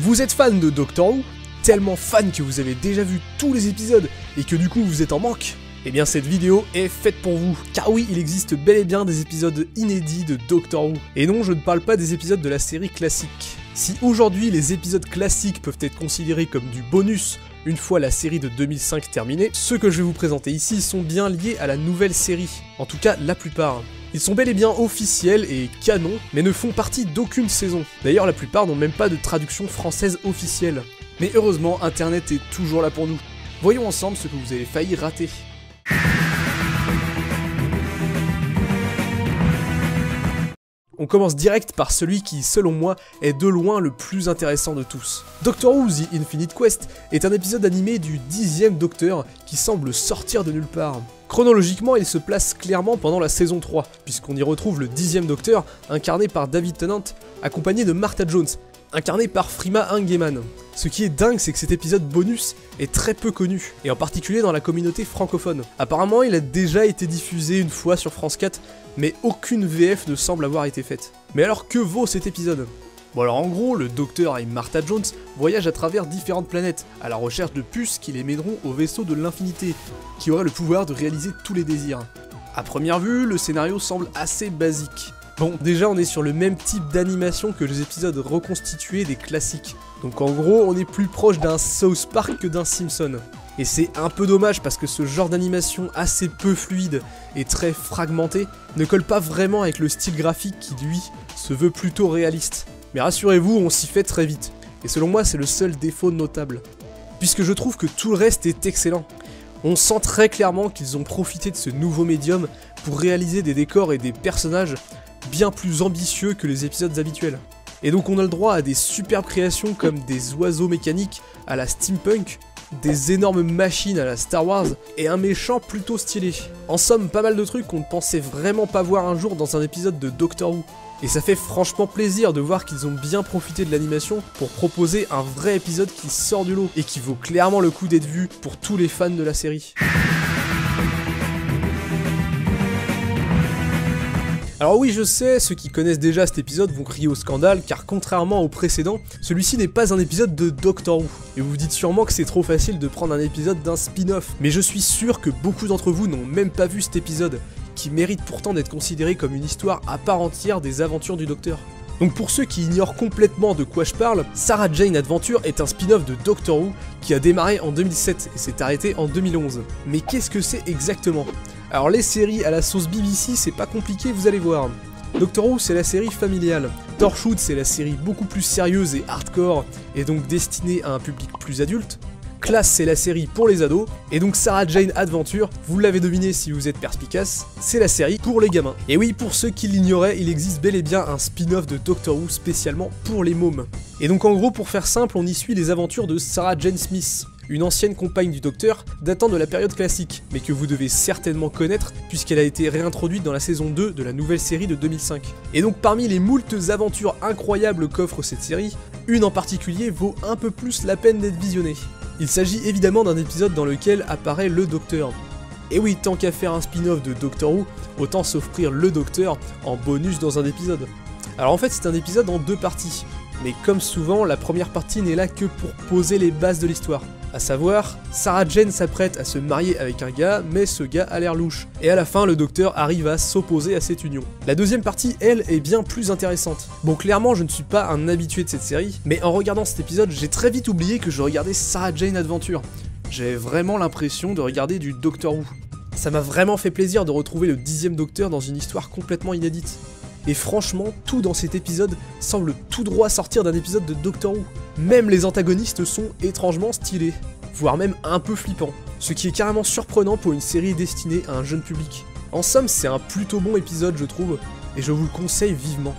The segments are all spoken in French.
Vous êtes fan de Doctor Who? Tellement fan que vous avez déjà vu tous les épisodes et que du coup vous êtes en manque? Eh bien cette vidéo est faite pour vous, car oui, il existe bel et bien des épisodes inédits de Doctor Who. Et non, je ne parle pas des épisodes de la série classique. Si aujourd'hui les épisodes classiques peuvent être considérés comme du bonus une fois la série de 2005 terminée, ceux que je vais vous présenter ici sont bien liés à la nouvelle série, en tout cas la plupart. Ils sont bel et bien officiels et canons, mais ne font partie d'aucune saison. D'ailleurs la plupart n'ont même pas de traduction française officielle. Mais heureusement, Internet est toujours là pour nous. Voyons ensemble ce que vous avez failli rater. On commence direct par celui qui, selon moi, est de loin le plus intéressant de tous. Doctor Who The Infinite Quest est un épisode animé du 10e Docteur qui semble sortir de nulle part. Chronologiquement, il se place clairement pendant la saison 3, puisqu'on y retrouve le 10e Docteur, incarné par David Tennant, accompagné de Martha Jones, incarné par Freema Inggeman. Ce qui est dingue, c'est que cet épisode bonus est très peu connu, et en particulier dans la communauté francophone. Apparemment, il a déjà été diffusé une fois sur France 4, mais aucune VF ne semble avoir été faite. Mais alors que vaut cet épisode? Bon alors en gros, le Docteur et Martha Jones voyagent à travers différentes planètes, à la recherche de puces qui les mèneront au vaisseau de l'infinité, qui aura le pouvoir de réaliser tous les désirs. À première vue, le scénario semble assez basique. Bon, déjà on est sur le même type d'animation que les épisodes reconstitués des classiques. Donc en gros, on est plus proche d'un South Park que d'un Simpson. Et c'est un peu dommage parce que ce genre d'animation assez peu fluide et très fragmenté ne colle pas vraiment avec le style graphique qui lui se veut plutôt réaliste. Mais rassurez-vous, on s'y fait très vite. Et selon moi, c'est le seul défaut notable. Puisque je trouve que tout le reste est excellent. On sent très clairement qu'ils ont profité de ce nouveau médium pour réaliser des décors et des personnages bien plus ambitieux que les épisodes habituels. Et donc on a le droit à des superbes créations comme des oiseaux mécaniques à la steampunk, des énormes machines à la Star Wars, et un méchant plutôt stylé. En somme, pas mal de trucs qu'on ne pensait vraiment pas voir un jour dans un épisode de Doctor Who. Et ça fait franchement plaisir de voir qu'ils ont bien profité de l'animation pour proposer un vrai épisode qui sort du lot, et qui vaut clairement le coup d'être vu pour tous les fans de la série. Alors oui, je sais, ceux qui connaissent déjà cet épisode vont crier au scandale, car contrairement au précédent, celui-ci n'est pas un épisode de Doctor Who. Et vous vous dites sûrement que c'est trop facile de prendre un épisode d'un spin-off, mais je suis sûr que beaucoup d'entre vous n'ont même pas vu cet épisode, qui mérite pourtant d'être considéré comme une histoire à part entière des aventures du Docteur. Donc pour ceux qui ignorent complètement de quoi je parle, Sarah Jane Adventure est un spin-off de Doctor Who qui a démarré en 2007 et s'est arrêté en 2011. Mais qu'est-ce que c'est exactement ? Alors les séries à la sauce BBC, c'est pas compliqué, vous allez voir. Doctor Who, c'est la série familiale. Torchwood, c'est la série beaucoup plus sérieuse et hardcore, et donc destinée à un public plus adulte. Class, c'est la série pour les ados, et donc Sarah Jane Adventure, vous l'avez deviné si vous êtes perspicace, c'est la série pour les gamins. Et oui, pour ceux qui l'ignoraient, il existe bel et bien un spin-off de Doctor Who spécialement pour les mômes. Et donc en gros, pour faire simple, on y suit les aventures de Sarah Jane Smith, une ancienne compagne du Docteur datant de la période classique, mais que vous devez certainement connaître puisqu'elle a été réintroduite dans la saison 2 de la nouvelle série de 2005. Et donc parmi les moultes aventures incroyables qu'offre cette série, une en particulier vaut un peu plus la peine d'être visionnée. Il s'agit évidemment d'un épisode dans lequel apparaît le Docteur. Et oui, tant qu'à faire un spin-off de Doctor Who, autant s'offrir le Docteur en bonus dans un épisode. Alors en fait c'est un épisode en deux parties, mais comme souvent la première partie n'est là que pour poser les bases de l'histoire. A savoir, Sarah Jane s'apprête à se marier avec un gars, mais ce gars a l'air louche. Et à la fin, le Docteur arrive à s'opposer à cette union. La deuxième partie, elle, est bien plus intéressante. Bon, clairement, je ne suis pas un habitué de cette série, mais en regardant cet épisode, j'ai très vite oublié que je regardais Sarah Jane Adventure. J'avais vraiment l'impression de regarder du Doctor Who. Ça m'a vraiment fait plaisir de retrouver le 10e Docteur dans une histoire complètement inédite. Et franchement, tout dans cet épisode semble tout droit sortir d'un épisode de Doctor Who. Même les antagonistes sont étrangement stylés, voire même un peu flippants, ce qui est carrément surprenant pour une série destinée à un jeune public. En somme, c'est un plutôt bon épisode je trouve, et je vous le conseille vivement.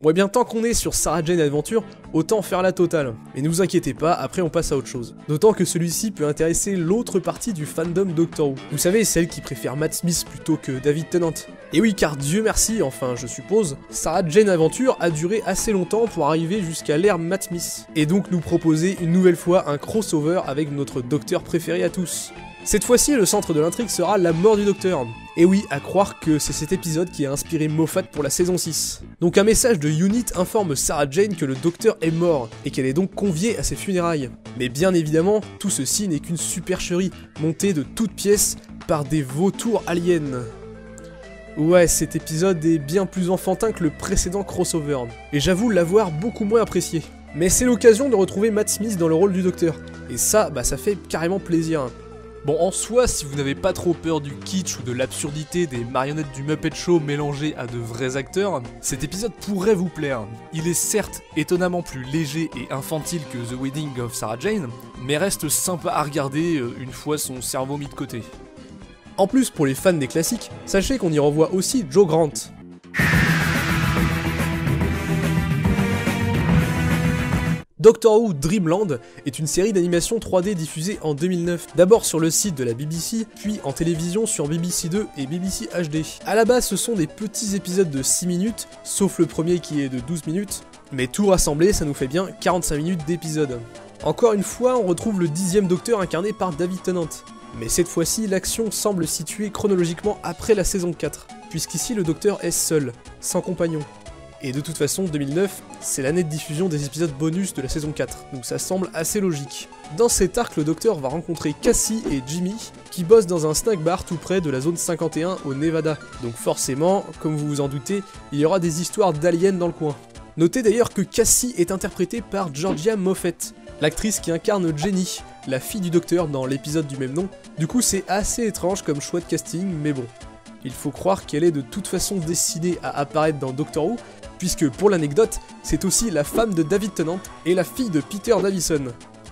Ouais bien tant qu'on est sur Sarah Jane Adventure, autant faire la totale. Mais ne vous inquiétez pas, après on passe à autre chose. D'autant que celui-ci peut intéresser l'autre partie du fandom Doctor Who. Vous savez, celle qui préfère Matt Smith plutôt que David Tennant. Et oui, car Dieu merci, enfin je suppose, Sarah Jane Adventure a duré assez longtemps pour arriver jusqu'à l'ère Matt Smith. Et donc nous proposer une nouvelle fois un crossover avec notre Docteur préféré à tous. Cette fois-ci, le centre de l'intrigue sera la mort du docteur. Et oui, à croire que c'est cet épisode qui a inspiré Moffat pour la saison 6. Donc un message de Unit informe Sarah Jane que le docteur est mort, et qu'elle est donc conviée à ses funérailles. Mais bien évidemment, tout ceci n'est qu'une supercherie, montée de toutes pièces par des vautours aliens. Ouais, cet épisode est bien plus enfantin que le précédent crossover, et j'avoue l'avoir beaucoup moins apprécié. Mais c'est l'occasion de retrouver Matt Smith dans le rôle du docteur, et ça, ça fait carrément plaisir. Bon, en soi, si vous n'avez pas trop peur du kitsch ou de l'absurdité des marionnettes du Muppet Show mélangées à de vrais acteurs, cet épisode pourrait vous plaire. Il est certes étonnamment plus léger et infantile que The Wedding of Sarah Jane, mais reste sympa à regarder une fois son cerveau mis de côté. En plus, pour les fans des classiques, sachez qu'on y revoit aussi Joe Grant. Doctor Who Dreamland est une série d'animation 3D diffusée en 2009, d'abord sur le site de la BBC, puis en télévision sur BBC 2 et BBC HD. A la base, ce sont des petits épisodes de 6 minutes, sauf le premier qui est de 12 minutes, mais tout rassemblé, ça nous fait bien 45 minutes d'épisode. Encore une fois, on retrouve le 10e Docteur incarné par David Tennant, mais cette fois-ci, l'action semble située chronologiquement après la saison 4, puisqu'ici le Docteur est seul, sans compagnon. Et de toute façon, 2009, c'est l'année de diffusion des épisodes bonus de la saison 4, donc ça semble assez logique. Dans cet arc, le docteur va rencontrer Cassie et Jimmy, qui bossent dans un snack bar tout près de la zone 51 au Nevada. Donc forcément, comme vous vous en doutez, il y aura des histoires d'aliens dans le coin. Notez d'ailleurs que Cassie est interprétée par Georgia Moffett, l'actrice qui incarne Jenny, la fille du docteur dans l'épisode du même nom. Du coup, c'est assez étrange comme choix de casting, mais bon. Il faut croire qu'elle est de toute façon destinée à apparaître dans Doctor Who, puisque pour l'anecdote, c'est aussi la femme de David Tennant et la fille de Peter Davison,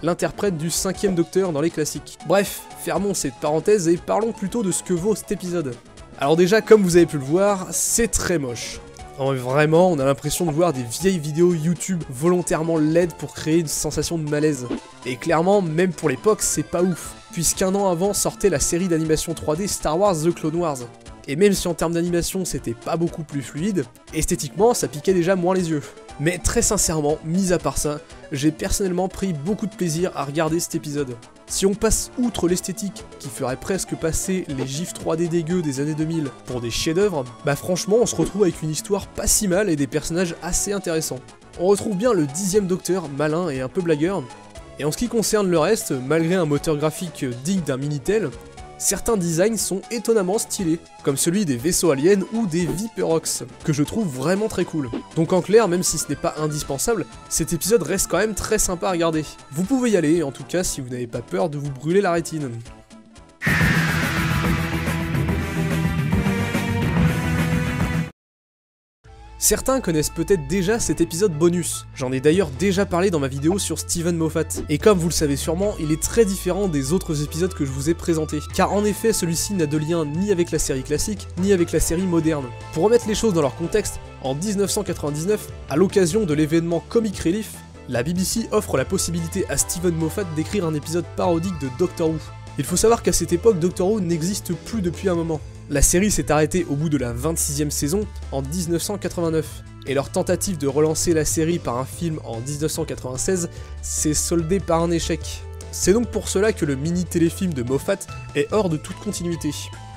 l'interprète du 5e Docteur dans les classiques. Bref, fermons cette parenthèse et parlons plutôt de ce que vaut cet épisode. Alors déjà, comme vous avez pu le voir, c'est très moche. Vraiment, on a l'impression de voir des vieilles vidéos YouTube volontairement laides pour créer une sensation de malaise. Et clairement, même pour l'époque, c'est pas ouf, puisqu'un an avant sortait la série d'animation 3D Star Wars The Clone Wars. Et même si en termes d'animation c'était pas beaucoup plus fluide, esthétiquement ça piquait déjà moins les yeux. Mais très sincèrement, mis à part ça, j'ai personnellement pris beaucoup de plaisir à regarder cet épisode. Si on passe outre l'esthétique, qui ferait presque passer les gifs 3D dégueux des années 2000 pour des chefs-d'œuvre, franchement on se retrouve avec une histoire pas si mal et des personnages assez intéressants. On retrouve bien le 10e Docteur, malin et un peu blagueur, et en ce qui concerne le reste, malgré un moteur graphique digne d'un Minitel, certains designs sont étonnamment stylés, comme celui des vaisseaux aliens ou des Viperox, que je trouve vraiment très cool. Donc en clair, même si ce n'est pas indispensable, cet épisode reste quand même très sympa à regarder. Vous pouvez y aller, en tout cas si vous n'avez pas peur de vous brûler la rétine. Certains connaissent peut-être déjà cet épisode bonus, j'en ai d'ailleurs déjà parlé dans ma vidéo sur Steven Moffat, et comme vous le savez sûrement, il est très différent des autres épisodes que je vous ai présentés, car en effet celui-ci n'a de lien ni avec la série classique, ni avec la série moderne. Pour remettre les choses dans leur contexte, en 1999, à l'occasion de l'événement Comic Relief, la BBC offre la possibilité à Steven Moffat d'écrire un épisode parodique de Doctor Who. Il faut savoir qu'à cette époque, Doctor Who n'existe plus depuis un moment. La série s'est arrêtée au bout de la 26e saison en 1989, et leur tentative de relancer la série par un film en 1996 s'est soldée par un échec. C'est donc pour cela que le mini-téléfilm de Moffat est hors de toute continuité.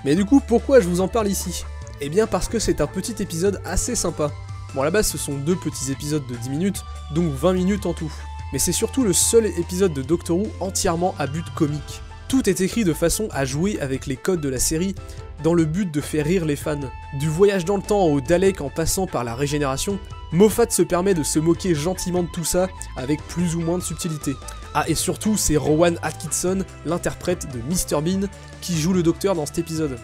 Mais du coup, pourquoi je vous en parle ici? Eh bien parce que c'est un petit épisode assez sympa. Bon, à la base, ce sont 2 petits épisodes de 10 minutes, donc 20 minutes en tout. Mais c'est surtout le seul épisode de Doctor Who entièrement à but comique. Tout est écrit de façon à jouer avec les codes de la série, dans le but de faire rire les fans. Du voyage dans le temps au Dalek en passant par la régénération, Moffat se permet de se moquer gentiment de tout ça, avec plus ou moins de subtilité. Ah, et surtout, c'est Rowan Atkinson, l'interprète de Mr Bean, qui joue le docteur dans cet épisode.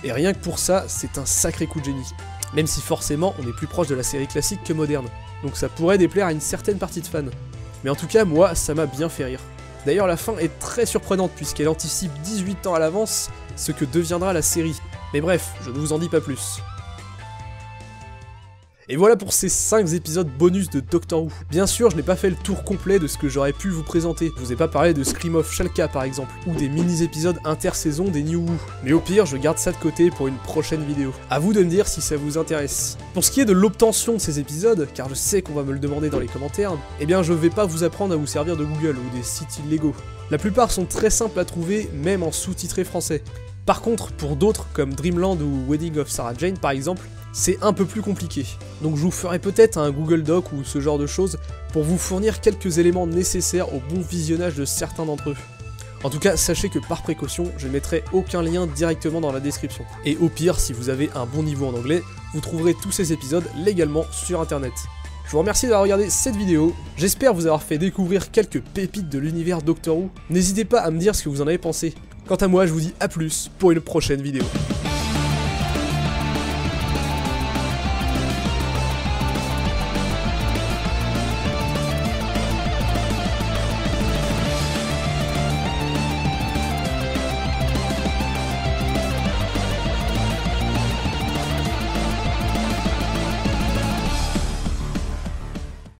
Et rien que pour ça, c'est un sacré coup de génie. Même si forcément, on est plus proche de la série classique que moderne. Donc ça pourrait déplaire à une certaine partie de fans. Mais en tout cas, moi, ça m'a bien fait rire. D'ailleurs, la fin est très surprenante puisqu'elle anticipe 18 ans à l'avance ce que deviendra la série. Mais bref, je ne vous en dis pas plus. Et voilà pour ces 5 épisodes bonus de Doctor Who. Bien sûr, je n'ai pas fait le tour complet de ce que j'aurais pu vous présenter. Je vous ai pas parlé de Scream of Shalka par exemple, ou des mini-épisodes inter-saison des New Who. Mais au pire, je garde ça de côté pour une prochaine vidéo. A vous de me dire si ça vous intéresse. Pour ce qui est de l'obtention de ces épisodes, car je sais qu'on va me le demander dans les commentaires, eh bien je vais pas vous apprendre à vous servir de Google ou des sites illégaux. La plupart sont très simples à trouver, même en sous-titré français. Par contre, pour d'autres, comme Dreamland ou Wedding of Sarah Jane par exemple, c'est un peu plus compliqué. Donc je vous ferai peut-être un Google Doc ou ce genre de choses pour vous fournir quelques éléments nécessaires au bon visionnage de certains d'entre eux. En tout cas, sachez que par précaution, je ne mettrai aucun lien directement dans la description. Et au pire, si vous avez un bon niveau en anglais, vous trouverez tous ces épisodes légalement sur internet. Je vous remercie d'avoir regardé cette vidéo, j'espère vous avoir fait découvrir quelques pépites de l'univers Doctor Who. N'hésitez pas à me dire ce que vous en avez pensé. Quant à moi, je vous dis à plus pour une prochaine vidéo.